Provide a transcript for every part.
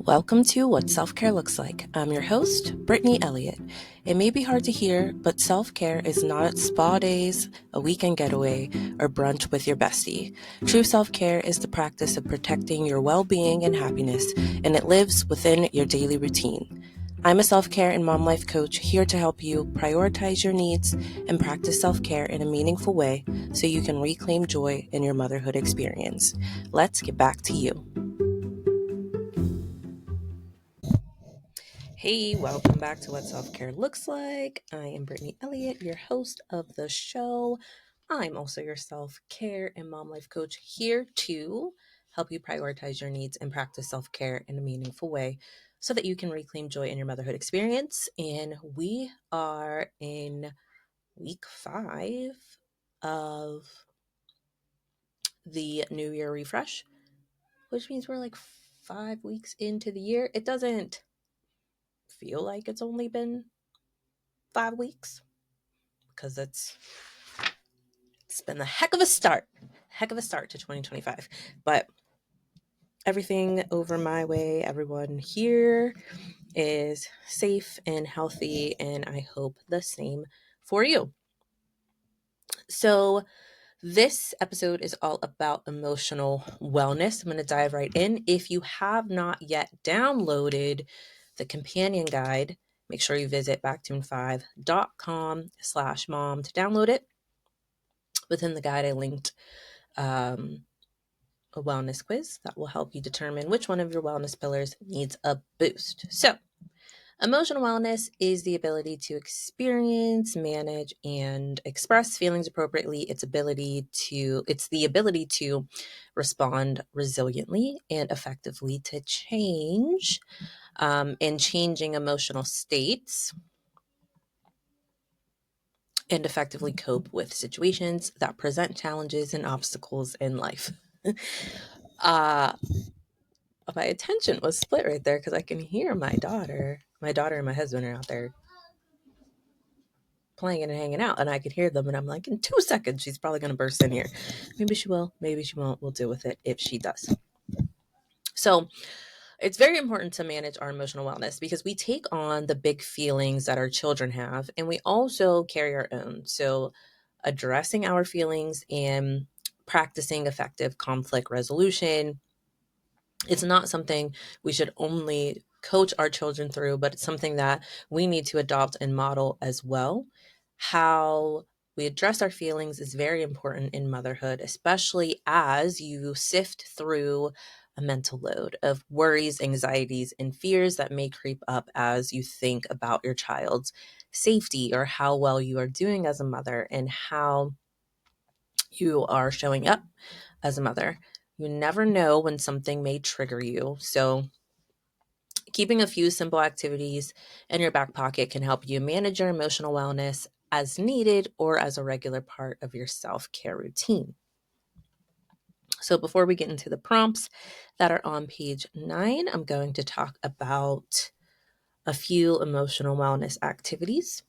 Welcome to What Self-Care Looks Like. I'm your host, Brittany Elliott. It may be hard to hear, but self-care is not spa days, a weekend getaway, or brunch with your bestie. True self-care is the practice of protecting your well-being and happiness, and it lives within your daily routine. I'm a self-care and mom life coach here to help you prioritize your needs and practice self-care in a meaningful way so you can reclaim joy in your motherhood experience. Let's get back to you. Hey, welcome back to What Self-Care Looks Like. I am Brittany Elliott, your host of the show. I'm also your self-care and mom life coach here to help you prioritize your needs and practice self-care in a meaningful way so that you can reclaim joy in your motherhood experience. And we are in week 5 of the New Year refresh, which means we're like 5 weeks into the year. It doesn't feel like it's only been 5 weeks because it's been a heck of a start to 2025. But everything over my way, everyone here is safe and healthy, and I hope the same for you. So this episode is all about emotional wellness. I'm going to dive right in. If you have not yet downloaded the companion guide, make sure you visit backtune5.com/mom to download it. Within the guide, I linked a wellness quiz that will help you determine which one of your wellness pillars needs a boost. So, emotional wellness is the ability to experience, manage, and express feelings appropriately. It's the ability to respond resiliently and effectively to change and changing emotional states, and effectively cope with situations that present challenges and obstacles in life. My attention was split right there because I can hear my daughter and my husband are out there playing and hanging out, and I could hear them, and I'm like, in 2 seconds she's probably going to burst in here. Maybe she will, maybe she won't. We'll deal with it if she does. So it's very important to manage our emotional wellness because we take on the big feelings that our children have, and we also carry our own. So addressing our feelings and practicing effective conflict resolution, it's not something we should only coach our children through, but it's something that we need to adopt and model as well. How we address our feelings is very important in motherhood, especially as you sift through a mental load of worries, anxieties, and fears that may creep up as you think about your child's safety or how well you are doing as a mother and how you are showing up as a mother. You never know when something may trigger you. So keeping a few simple activities in your back pocket can help you manage your emotional wellness as needed or as a regular part of your self-care routine. So before we get into the prompts that are on page 9, I'm going to talk about a few emotional wellness activities.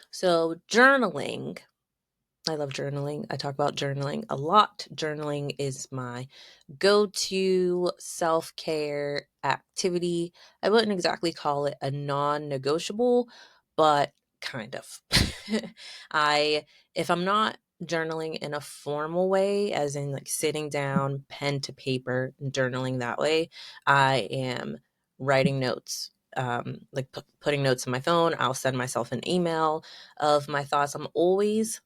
So journaling. I love journaling. I talk about journaling a lot. Journaling is my go-to self-care activity. I wouldn't exactly call it a non-negotiable, but kind of. If I'm not journaling in a formal way, as in like sitting down, pen to paper, and journaling that way, I am writing notes. Like putting notes in my phone. I'll send myself an email of my thoughts. I'm always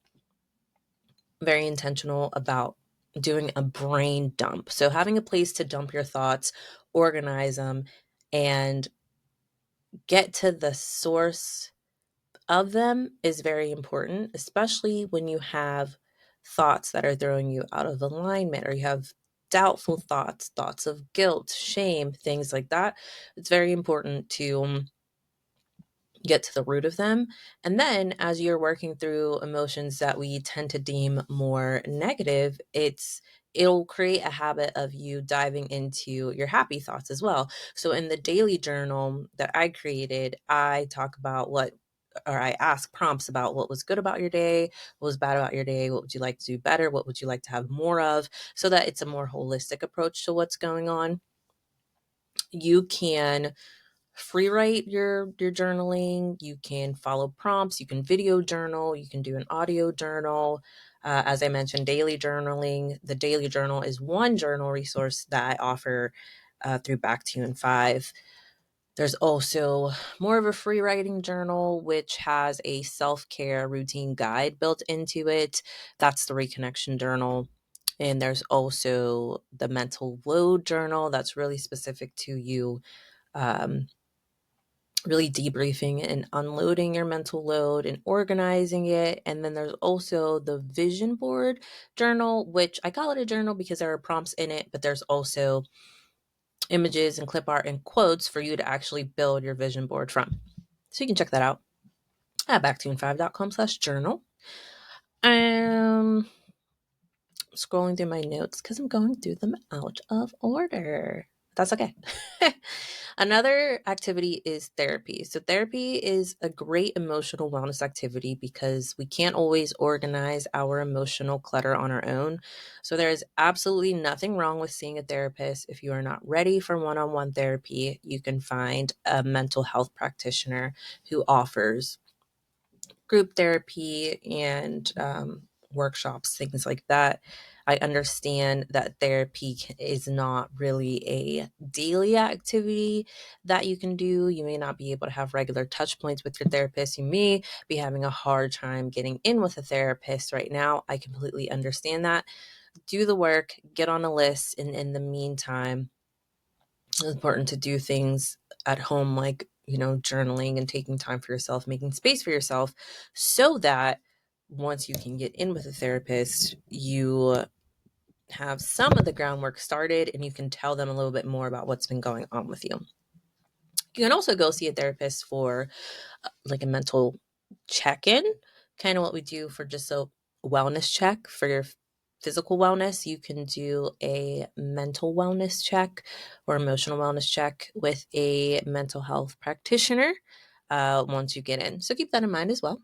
very intentional about doing a brain dump. So having a place to dump your thoughts, organize them, and get to the source of them is very important, especially when you have thoughts that are throwing you out of alignment or you have doubtful thoughts, thoughts of guilt, shame, things like that. It's very important to get to the root of them. And then as you're working through emotions that we tend to deem more negative, it'll create a habit of you diving into your happy thoughts as well. So in the daily journal that I created, I talk about I ask prompts about what was good about your day, what was bad about your day, what would you like to do better, what would you like to have more of, so that it's a more holistic approach to what's going on. You can free write your journaling. You can follow prompts. You can video journal. You can do an audio journal. As I mentioned, daily journaling. The daily journal is one journal resource that I offer through Back to You in 5. There's also more of a free writing journal, which has a self-care routine guide built into it. That's the Reconnection Journal. And there's also the mental load journal that's really specific to you, really debriefing and unloading your mental load and organizing it. And then there's also the vision board journal, which I call it a journal because there are prompts in it, but there's also images and clip art and quotes for you to actually build your vision board from. So you can check that out at backtune5.com/journal. Scrolling through my notes because I'm going through them out of order. That's okay. Another activity is therapy. So therapy is a great emotional wellness activity because we can't always organize our emotional clutter on our own. So there is absolutely nothing wrong with seeing a therapist. If you are not ready for one-on-one therapy, you can find a mental health practitioner who offers group therapy and workshops, things like that. I understand that therapy is not really a daily activity that you can do. You may not be able to have regular touch points with your therapist. You may be having a hard time getting in with a therapist right now. I completely understand that. Do the work, get on a list, and in the meantime, it's important to do things at home like, journaling and taking time for yourself, making space for yourself, so that once you can get in with a therapist, you have some of the groundwork started and you can tell them a little bit more about what's been going on with you. You can also go see a therapist for like a mental check-in, kind of what we do for just a wellness check for your physical wellness. You can do a mental wellness check or emotional wellness check with a mental health practitioner once you get in. So keep that in mind as well.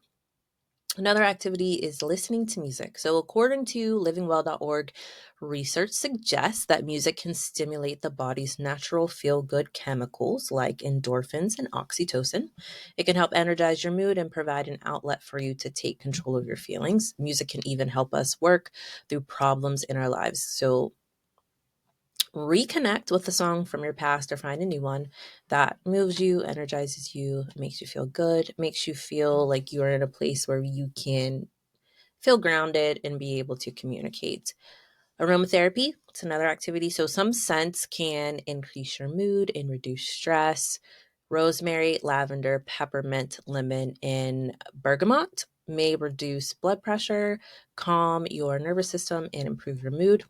Another activity is listening to music. So according to livingwell.org, research suggests that music can stimulate the body's natural feel-good chemicals like endorphins and oxytocin. It can help energize your mood and provide an outlet for you to take control of your feelings. Music can even help us work through problems in our lives. So reconnect with a song from your past or find a new one that moves you, energizes you, makes you feel good, makes you feel like you are in a place where you can feel grounded and be able to communicate. Aromatherapy, it's another activity. So some scents can increase your mood and reduce stress. Rosemary, lavender, peppermint, lemon, and bergamot may reduce blood pressure, calm your nervous system, and improve your mood.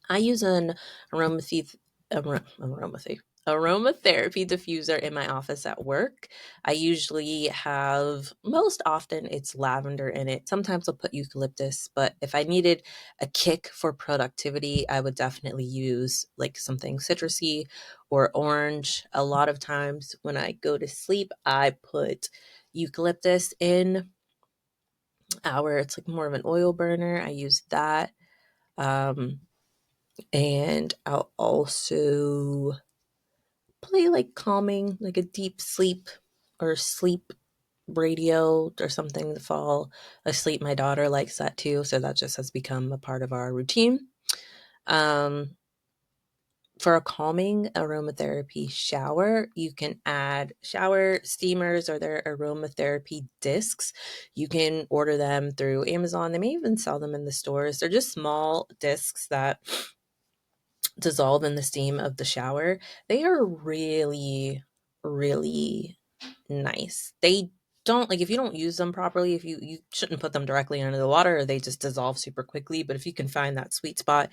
I use an aromatherapy diffuser in my office at work. I usually have, most often it's lavender in it. Sometimes I'll put eucalyptus, but if I needed a kick for productivity, I would definitely use like something citrusy or orange. A lot of times when I go to sleep, I put eucalyptus in it's like more of an oil burner. I use that. And I'll also play like calming, like a deep sleep or sleep radio or something to fall asleep. My daughter likes that too, so that just has become a part of our routine. For a calming aromatherapy shower, you can add shower steamers or their aromatherapy discs. You can order them through Amazon. They may even sell them in the stores. They're just small discs that dissolve in the steam of the shower. They are really, really nice. They don't, like, if you don't use them properly, if you shouldn't put them directly under the water, or they just dissolve super quickly. But if you can find that sweet spot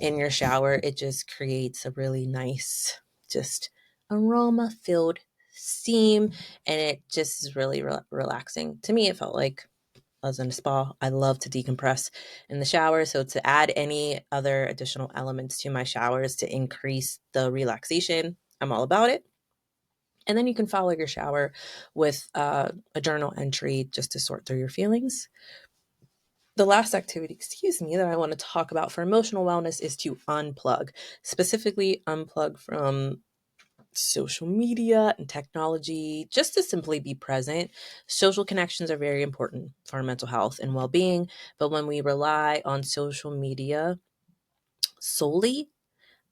in your shower, it just creates a really nice, just aroma filled steam, and it just is really relaxing. To me, it felt like I was in a spa. I love to decompress in the shower. So to add any other additional elements to my showers to increase the relaxation, I'm all about it. And then you can follow your shower with a journal entry just to sort through your feelings. The last activity, that I want to talk about for emotional wellness is to unplug, specifically unplug from social media and technology, just to simply be present. Social connections are very important for our mental health and well-being, but when we rely on social media solely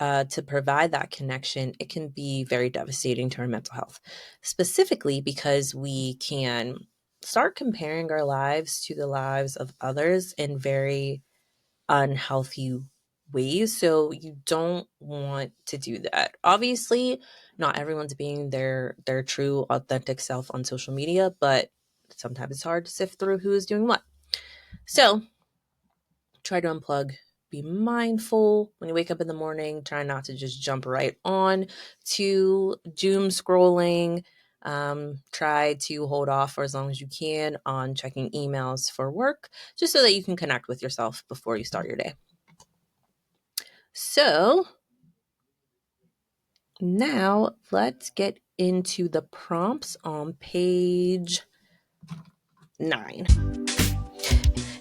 to provide that connection, it can be very devastating to our mental health, specifically because we can start comparing our lives to the lives of others in very unhealthy ways. So you don't want to do that. Obviously, not everyone's being their true authentic self on social media, but sometimes it's hard to sift through who is doing what. So try to unplug. Be mindful when you wake up in the morning. Try not to just jump right on to doom scrolling. Try to hold off for as long as you can on checking emails for work, just so that you can connect with yourself before you start your day. So now let's get into the prompts on page 9.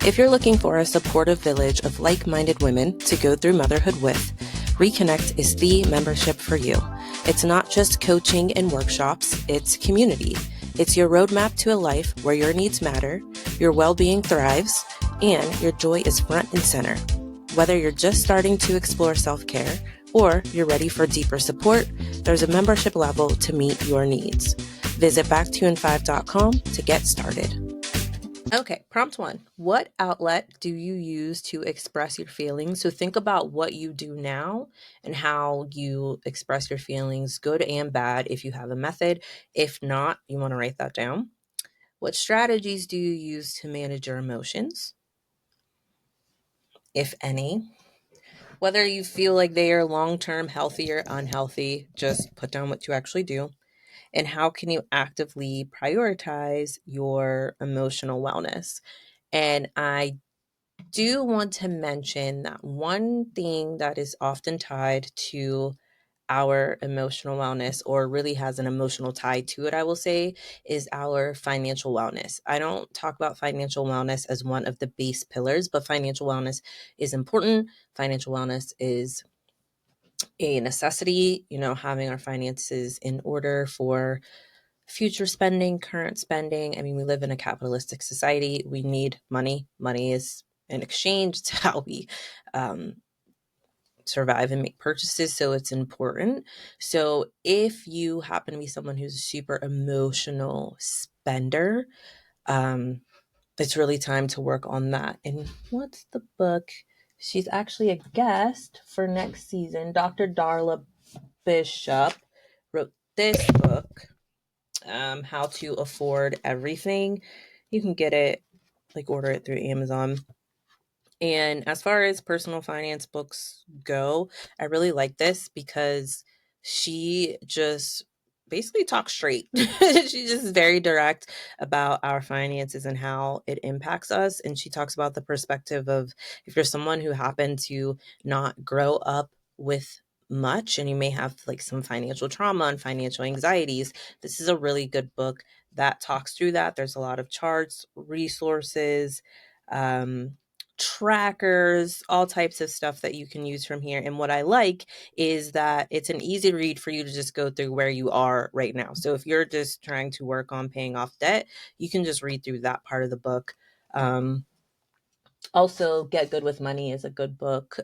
If you're looking for a supportive village of like-minded women to go through motherhood with, Reconnect is the membership for you. It's not just coaching and workshops, it's community. It's your roadmap to a life where your needs matter, your well-being thrives, and your joy is front and center. Whether you're just starting to explore self-care or you're ready for deeper support, there's a membership level to meet your needs. Visit back2and5.com to get started. Okay, prompt 1. What outlet do you use to express your feelings? So think about what you do now and how you express your feelings, good and bad, if you have a method. If not, you want to write that down. What strategies do you use to manage your emotions, if any? Whether you feel like they are long-term healthy or unhealthy, just put down what you actually do. And how can you actively prioritize your emotional wellness? And I do want to mention that one thing that is often tied to our emotional wellness, or really has an emotional tie to it, I will say, is our financial wellness. I don't talk about financial wellness as one of the base pillars, but financial wellness is important. Financial wellness is a necessity, having our finances in order for future spending, current spending. I mean, we live in a capitalistic society. We need money. Money is an exchange. It's how we survive and make purchases. So it's important. So if you happen to be someone who's a super emotional spender, it's really time to work on that. And what's the book? She's actually a guest for next season. Dr. Darla Bishop wrote this book, How to Afford Everything. You can get it, order it through Amazon. And as far as personal finance books go, I really like this because she just basically talks straight. She's just very direct about our finances and how it impacts us. And she talks about the perspective of, if you're someone who happened to not grow up with much and you may have some financial trauma and financial anxieties, this is a really good book that talks through that. There's a lot of charts, resources, trackers, all types of stuff that you can use from here. And what I like is that it's an easy read for you to just go through where you are right now. So if you're just trying to work on paying off debt, you can just read through that part of the book. Also, Get Good with Money is a good book.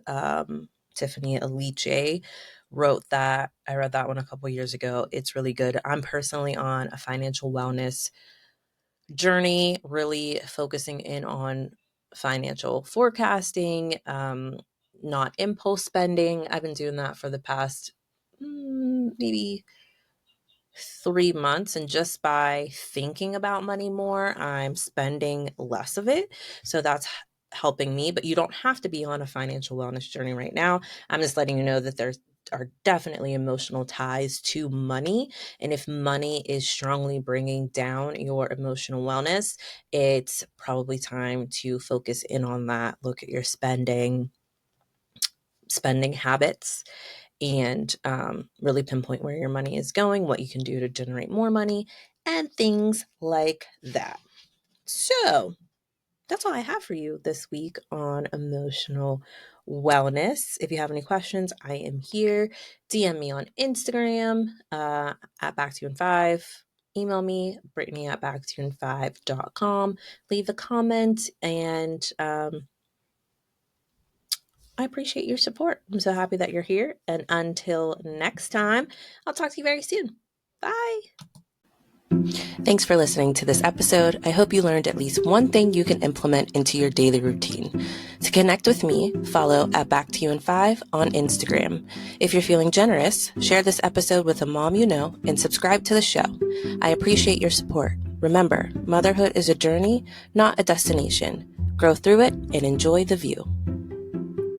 Tiffany Aliche wrote that. I read that one a couple years ago. It's really good. I'm personally on a financial wellness journey, really focusing in on financial forecasting, not impulse spending. I've been doing that for the past maybe 3 months, and just by thinking about money more, I'm spending less of it. So that's helping me. But you don't have to be on a financial wellness journey right now. I'm just letting you know that there are definitely emotional ties to money. And if money is strongly bringing down your emotional wellness, it's probably time to focus in on that. Look at your spending habits, and really pinpoint where your money is going, what you can do to generate more money, and things like that. So that's all I have for you this week on emotional wellness. If you have any questions, I am here. DM me on Instagram at Back to You in 5. Email me, Brittany at backtoyouin5.com. Leave a comment, and I appreciate your support. I'm so happy that you're here. And until next time, I'll talk to you very soon. Bye. Thanks for listening to this episode. I hope you learned at least one thing you can implement into your daily routine. To connect with me, follow at Back to You in 5 on Instagram. If you're feeling generous, share this episode with a mom you know and subscribe to the show. I appreciate your support. Remember, motherhood is a journey, not a destination. Grow through it and enjoy the view.